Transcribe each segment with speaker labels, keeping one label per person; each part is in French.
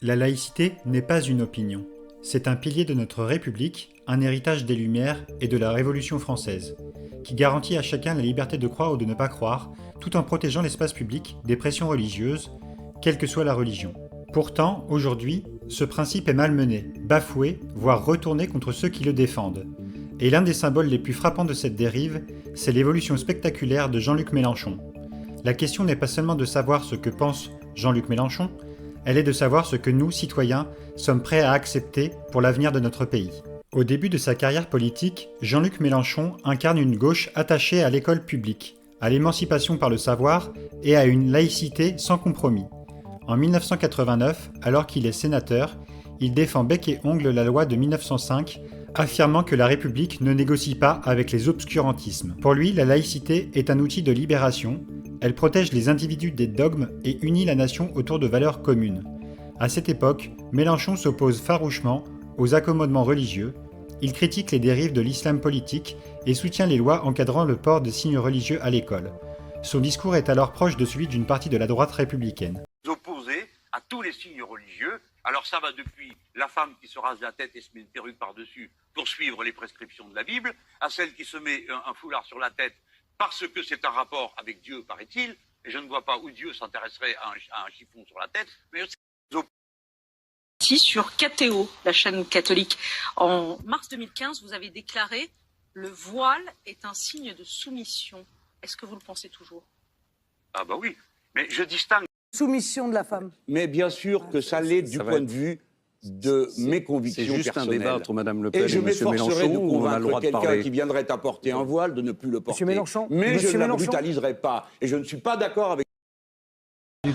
Speaker 1: La laïcité n'est pas une opinion. C'est un pilier de notre République, un héritage des Lumières et de la Révolution française, qui garantit à chacun la liberté de croire ou de ne pas croire, tout en protégeant l'espace public des pressions religieuses, quelle que soit la religion. Pourtant, aujourd'hui, ce principe est malmené, bafoué, voire retourné contre ceux qui le défendent. Et l'un des symboles les plus frappants de cette dérive, c'est l'évolution spectaculaire de Jean-Luc Mélenchon. La question n'est pas seulement de savoir ce que pense Jean-Luc Mélenchon, elle est de savoir ce que nous, citoyens, sommes prêts à accepter pour l'avenir de notre pays. Au début de sa carrière politique, Jean-Luc Mélenchon incarne une gauche attachée à l'école publique, à l'émancipation par le savoir et à une laïcité sans compromis. En 1989, alors qu'il est sénateur, il défend bec et ongle la loi de 1905, affirmant que la République ne négocie pas avec les obscurantismes. Pour lui, la laïcité est un outil de libération, elle protège les individus des dogmes et unit la nation autour de valeurs communes. À cette époque, Mélenchon s'oppose farouchement aux accommodements religieux, il critique les dérives de l'islam politique et soutient les lois encadrant le port de signes religieux à l'école. Son discours est alors proche de celui d'une partie de la droite républicaine.
Speaker 2: Opposés à tous les signes religieux. Alors ça va depuis la femme qui se rase la tête et se met une perruque par-dessus pour suivre les prescriptions de la Bible, à celle qui se met un foulard sur la tête parce que c'est un rapport avec Dieu, paraît-il, et je ne vois pas où Dieu s'intéresserait à un chiffon sur la tête, mais
Speaker 3: sur KTO, la chaîne catholique. En mars 2015, vous avez déclaré « Le voile est un signe de soumission ». Est-ce que vous le pensez toujours?
Speaker 2: Ah bah oui, mais je distingue.
Speaker 4: Soumission de la femme.
Speaker 5: Mais bien sûr que ça l'est du point de vue de mes convictions personnelles.
Speaker 6: C'est juste un débat entre Mme Le Pen et
Speaker 5: je
Speaker 6: M.
Speaker 5: m'efforcerai
Speaker 6: Mélenchon
Speaker 5: de
Speaker 6: où on a le droit
Speaker 5: convaincre
Speaker 6: de
Speaker 5: quelqu'un
Speaker 6: parler.
Speaker 5: qui viendrait à porter un voile de ne plus le porter. Mais
Speaker 4: Monsieur
Speaker 5: je ne la
Speaker 4: Mélenchon.
Speaker 5: brutaliserai pas. Et je ne suis pas d'accord avec...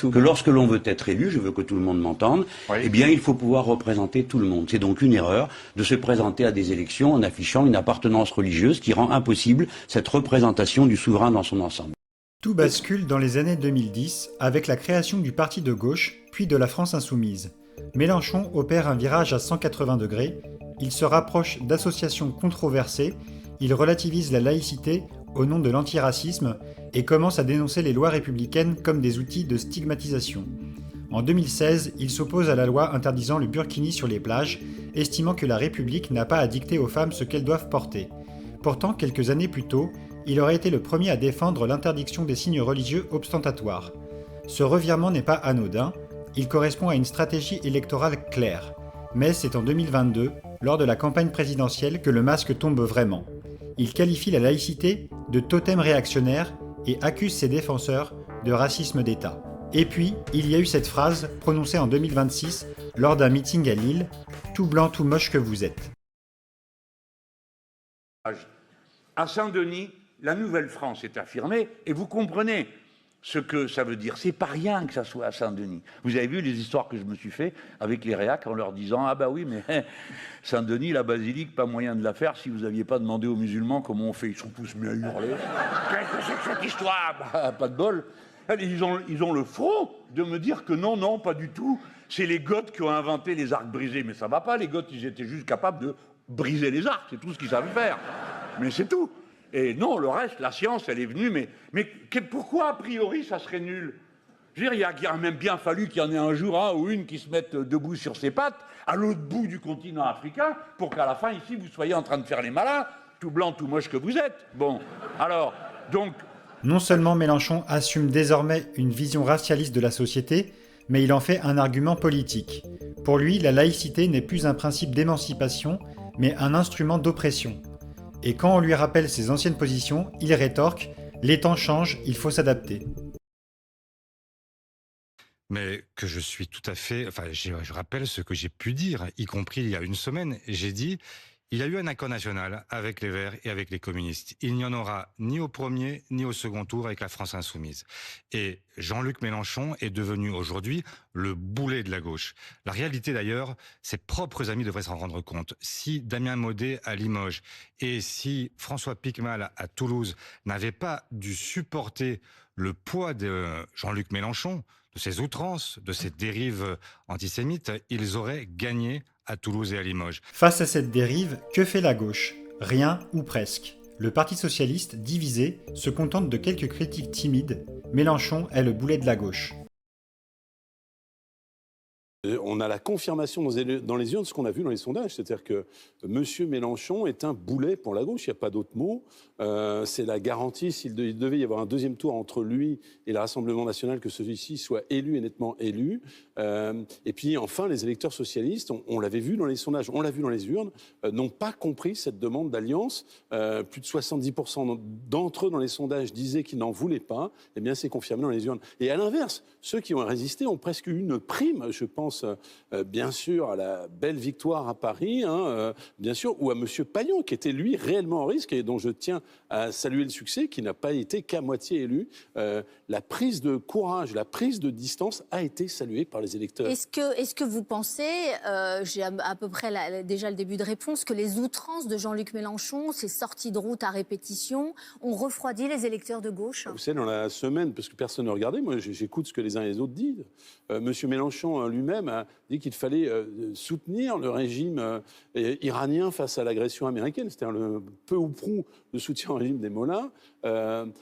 Speaker 7: Que lorsque l'on veut être élu, je veux que tout le monde m'entende, eh bien il faut pouvoir représenter tout le monde. C'est donc une erreur de se présenter à des élections en affichant une appartenance religieuse qui rend impossible cette représentation du souverain dans son ensemble.
Speaker 1: Tout bascule dans les années 2010 avec la création du parti de gauche, puis de la France insoumise. Mélenchon opère un virage à 180 degrés, il se rapproche d'associations controversées, il relativise la laïcité au nom de l'antiracisme et commence à dénoncer les lois républicaines comme des outils de stigmatisation. En 2016, il s'oppose à la loi interdisant le burkini sur les plages, estimant que la République n'a pas à dicter aux femmes ce qu'elles doivent porter. Pourtant, quelques années plus tôt, il aurait été le premier à défendre l'interdiction des signes religieux ostentatoires. Ce revirement n'est pas anodin, il correspond à une stratégie électorale claire. Mais c'est en 2022, lors de la campagne présidentielle, que le masque tombe vraiment. Il qualifie la laïcité de totem réactionnaire et accuse ses défenseurs de racisme d'État. Et puis, il y a eu cette phrase prononcée en 2026 lors d'un meeting à Lille, « Tout blanc, tout moche que vous êtes ».
Speaker 8: À Saint-Denis, la Nouvelle-France est affirmée, et vous comprenez ce que ça veut dire. C'est pas rien que ça soit à Saint-Denis. Vous avez vu les histoires que je me suis fait avec les réacs en leur disant « Ah bah oui, mais Saint-Denis, la basilique, pas moyen de la faire si vous n'aviez pas demandé aux musulmans comment on fait. » Ils sont tous mis à hurler. « Qu'est-ce que c'est que cette histoire ?» Bah, pas de bol. Ils ont le front de me dire que non, non, pas du tout. C'est les Goths qui ont inventé les arcs brisés. Mais ça va pas, les Goths, ils étaient juste capables de briser les arcs. C'est tout ce qu'ils savent faire. Mais c'est tout. Et non, le reste, la science, elle est venue, mais pourquoi, a priori, ça serait nul? Je veux dire, il a même bien fallu qu'il y en ait un jour un ou une qui se mette debout sur ses pattes, à l'autre bout du continent africain, pour qu'à la fin, ici, vous soyez en train de faire les malins, tout blanc, tout moche que vous êtes. Bon, alors, donc...
Speaker 1: Non seulement Mélenchon assume désormais une vision racialiste de la société, mais il en fait un argument politique. Pour lui, la laïcité n'est plus un principe d'émancipation, mais un instrument d'oppression. Et quand on lui rappelle ses anciennes positions, il rétorque « Les temps changent, il faut s'adapter ».
Speaker 9: Mais que je suis tout à fait... Enfin, je rappelle ce que j'ai pu dire, y compris il y a une semaine. J'ai dit, il y a eu un accord national avec les Verts et avec les communistes. Il n'y en aura ni au premier ni au second tour avec la France insoumise. Et Jean-Luc Mélenchon est devenu aujourd'hui le boulet de la gauche. La réalité d'ailleurs, ses propres amis devraient s'en rendre compte. Si Damien Maudet à Limoges et si François Piquemal à Toulouse n'avaient pas dû supporter le poids de Jean-Luc Mélenchon, de ses outrances, de ses dérives antisémites, ils auraient gagné à Toulouse et à Limoges.
Speaker 1: Face à cette dérive, que fait la gauche? Rien ou presque. Le Parti socialiste, divisé, se contente de quelques critiques timides. Mélenchon est le boulet de la gauche.
Speaker 4: On a la confirmation dans les urnes de ce qu'on a vu dans les sondages. C'est-à-dire que M. Mélenchon est un boulet pour la gauche, il n'y a pas d'autre mot. C'est la garantie, s'il devait y avoir un deuxième tour entre lui et le Rassemblement national, que celui-ci soit élu et nettement élu. Et puis enfin, les électeurs socialistes, on l'avait vu dans les sondages, on l'a vu dans les urnes, n'ont pas compris cette demande d'alliance. Plus de 70% d'entre eux dans les sondages disaient qu'ils n'en voulaient pas. Eh bien, c'est confirmé dans les urnes. Et à l'inverse, ceux qui ont résisté ont presque eu une prime, je pense, bien sûr, à la belle victoire à Paris, bien sûr, ou à M. Payon, qui était, lui, réellement en risque et dont je tiens à saluer le succès, qui n'a pas été qu'à moitié élu. La prise de courage, la prise de distance a été saluée par les électeurs.
Speaker 6: Est-ce que vous pensez, j'ai à peu près déjà le début de réponse, que les outrances de Jean-Luc Mélenchon, ces sorties de route à répétition, ont refroidi les électeurs de gauche ?
Speaker 4: Vous savez, dans la semaine, parce que personne ne regardait, moi j'écoute ce que les uns et les autres disent. Monsieur Mélenchon lui-même a dit qu'il fallait soutenir le régime iranien face à l'agression américaine. C'était le peu ou prou de soutien au régime des Mollahs.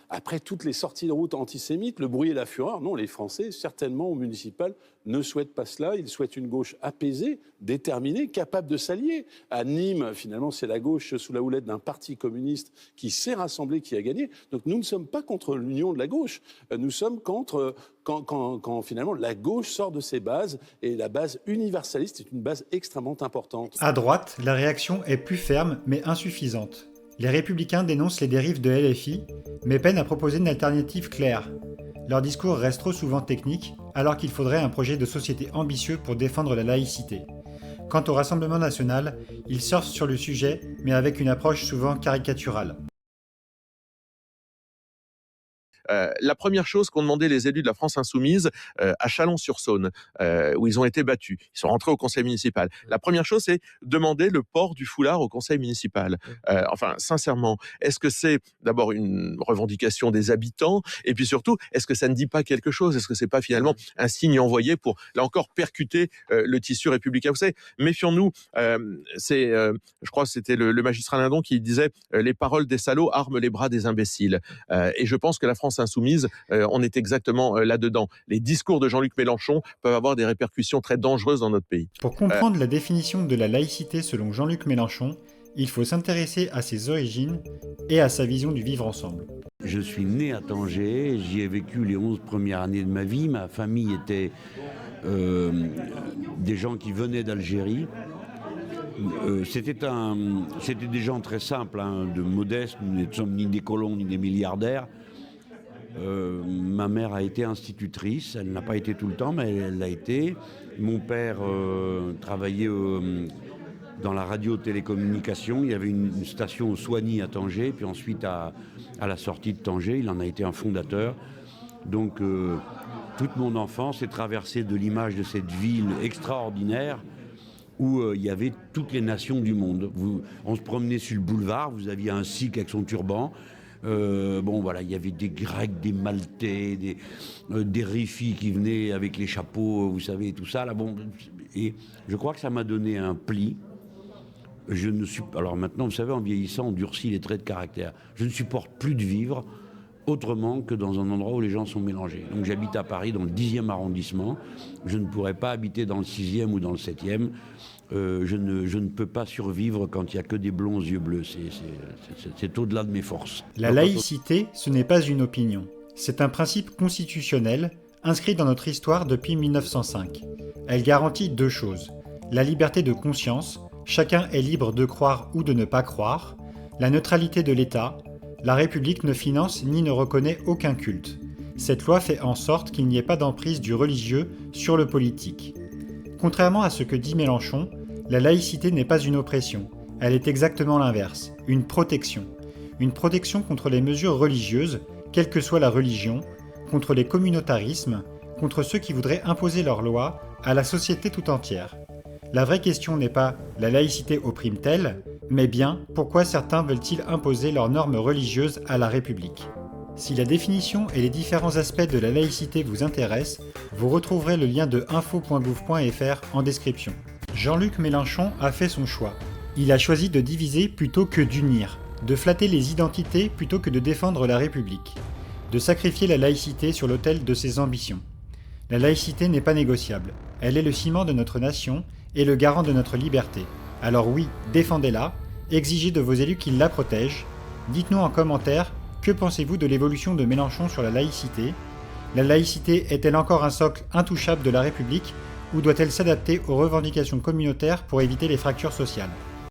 Speaker 4: Après toutes les sorties de route antisémites, le bruit et la fureur, non, les Français, certainement au municipal, ne souhaitent pas cela. Ils souhaitent une gauche apaisée, déterminée, capable de s'allier. À Nîmes, finalement, c'est la gauche sous la houlette d'un parti communiste qui s'est rassemblé, qui a gagné. Donc nous ne sommes pas contre l'union de la gauche. Nous sommes contre quand finalement la gauche sort de ses bases. Et la base universaliste est une base extrêmement importante.
Speaker 1: À droite, la réaction est plus ferme mais insuffisante. Les Républicains dénoncent les dérives de LFI, mais peinent à proposer une alternative claire. Leur discours reste trop souvent technique, alors qu'il faudrait un projet de société ambitieux pour défendre la laïcité. Quant au Rassemblement national, ils surfent sur le sujet, mais avec une approche souvent caricaturale.
Speaker 10: La première chose qu'ont demandé les élus de la France insoumise à Chalon-sur-Saône, où ils ont été battus, ils sont rentrés au conseil municipal. La première chose, c'est demander le port du foulard au conseil municipal. Enfin, sincèrement, est-ce que c'est d'abord une revendication des habitants? Et puis surtout, est-ce que ça ne dit pas quelque chose? Est-ce que c'est pas finalement un signe envoyé pour, là encore, percuter le tissu républicain? Vous savez, méfions-nous. Je crois que c'était le magistrat Lindon qui disait les paroles des salauds arment les bras des imbéciles. Et je pense que la France insoumise, on est exactement là-dedans. Les discours de Jean-Luc Mélenchon peuvent avoir des répercussions très dangereuses dans notre pays.
Speaker 1: Pour comprendre la définition de la laïcité selon Jean-Luc Mélenchon, il faut s'intéresser à ses origines et à sa vision du vivre ensemble.
Speaker 7: Je suis né à Tanger, j'y ai vécu les 11 premières années de ma vie. Ma famille était des gens qui venaient d'Algérie. C'était des gens très simples, de modestes. Nous ne sommes ni des colons ni des milliardaires. Ma mère a été institutrice, elle n'a pas été tout le temps, mais elle l'a été. Mon père travaillait dans la radio-télécommunication. Il y avait une station au Soigny à Tanger, puis ensuite à la sortie de Tanger, il en a été un fondateur. Donc toute mon enfance est traversée de l'image de cette ville extraordinaire où il y avait toutes les nations du monde. On se promenait sur le boulevard, vous aviez un sikh avec son turban. Il y avait des Grecs, des Maltais, des Rifis qui venaient avec les chapeaux, vous savez, tout ça. Et je crois que ça m'a donné un pli. Alors maintenant, vous savez, en vieillissant, on durcit les traits de caractère. Je ne supporte plus de vivre autrement que dans un endroit où les gens sont mélangés. Donc j'habite à Paris, dans le 10e arrondissement. Je ne pourrais pas habiter dans le 6e ou dans le 7e. Je ne peux pas survivre quand il n'y a que des blonds aux yeux bleus. C'est au-delà de mes forces.
Speaker 1: La laïcité, ce n'est pas une opinion. C'est un principe constitutionnel inscrit dans notre histoire depuis 1905. Elle garantit deux choses. La liberté de conscience, chacun est libre de croire ou de ne pas croire. La neutralité de l'État, la République ne finance ni ne reconnaît aucun culte. Cette loi fait en sorte qu'il n'y ait pas d'emprise du religieux sur le politique. Contrairement à ce que dit Mélenchon, la laïcité n'est pas une oppression, elle est exactement l'inverse, une protection. Une protection contre les mesures religieuses, quelle que soit la religion, contre les communautarismes, contre ceux qui voudraient imposer leurs lois à la société tout entière. La vraie question n'est pas « la laïcité opprime-t-elle ?», mais bien « pourquoi certains veulent-ils imposer leurs normes religieuses à la République ?» Si la définition et les différents aspects de la laïcité vous intéressent, vous retrouverez le lien de info.gouv.fr en description. Jean-Luc Mélenchon a fait son choix. Il a choisi de diviser plutôt que d'unir, de flatter les identités plutôt que de défendre la République, de sacrifier la laïcité sur l'autel de ses ambitions. La laïcité n'est pas négociable, Elle est le ciment de notre nation et le garant de notre liberté. Alors oui, défendez-la, exigez de vos élus qu'ils la protègent. Dites-nous en commentaire, que pensez-vous de l'évolution de Mélenchon sur la laïcité ? La laïcité est-elle encore un socle intouchable de la République ou doit-elle s'adapter aux revendications communautaires pour éviter les fractures sociales ?